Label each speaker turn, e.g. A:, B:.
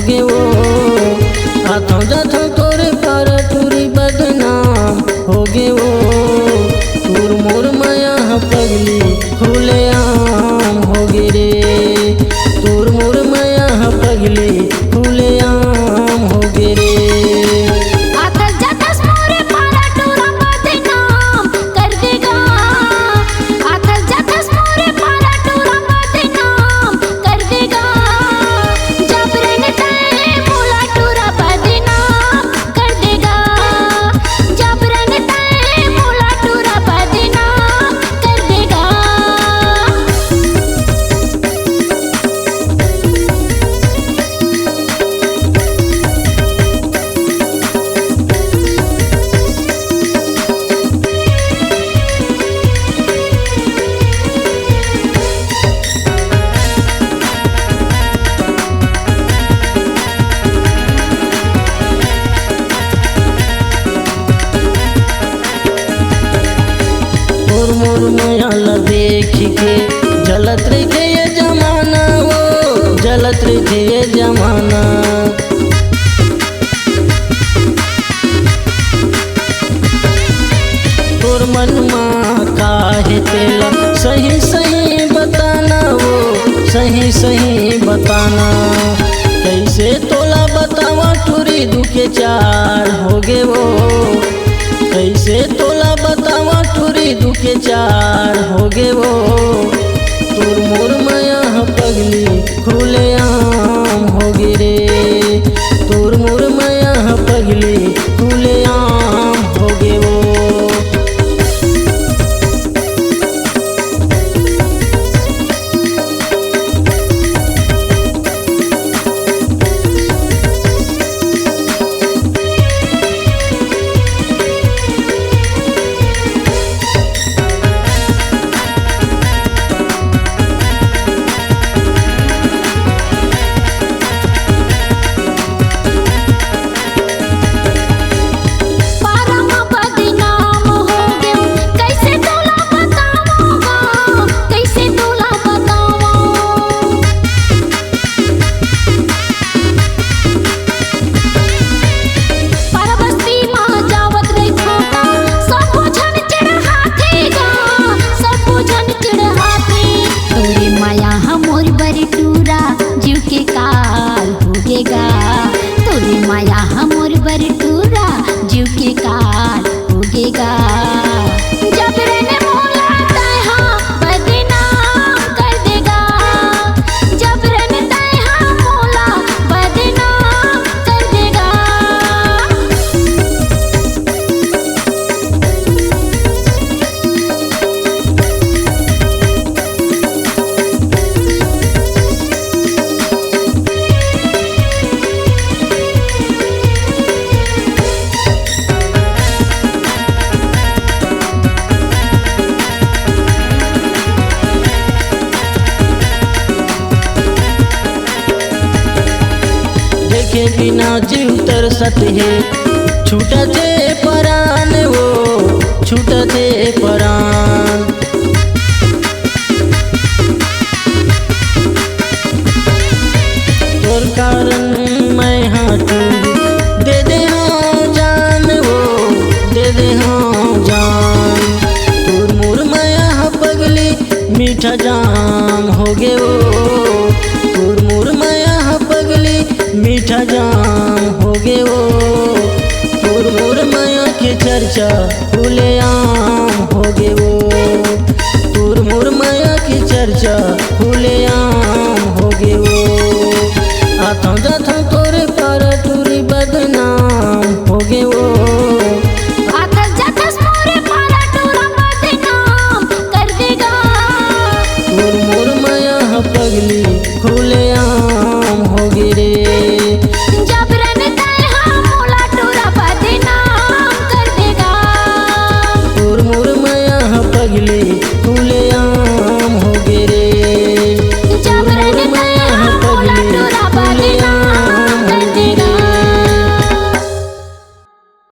A: होगे वो। आथों जाथों तोरे पर टूरी बदनाम होगे वो। तूर मोर माया पगली खुले आम होगे रे। तूर मोर माया पगली खुले आम होगे रे। मोर माया देख के जलत रहे ये जमाना वो। जलत रहे ये जमाना। तोर मन माँ काहे तेला सही सही बताना वो। सही सही बताना। कैसे तोला बतावा टूरी दुखे चार होगे वो। कैसे तोला बतावा टूरी दुखे चार होगे वो। तोर मोर माया पगली खुले आम होगे रे। तोर मोर माया पगली खुले आम होगे वो। तोरी माया हमोर बर टूरा जीव के काल होगेगा। जब रहने मोला तैहा बदनाम कर देगा। जब रहने तैहा मोला बदनाम कर देगा। के बिना जीव तरसत है। छूटते परान वो। छूटते परान। तोर कारण मैं हाटू दे दे हाँ जान वो। दे दे हाँ जान। तोर मोर माया पगली मीठा जाम होगे वो। तोर मोर माया पगली मीठा जाम होगे वो। तोर मोर माया के चर्चा खुले आम होगे वो। तोर मोर माया की चर्चा खुले आम होगे वो। आथों जाथों तोरे पर टूरी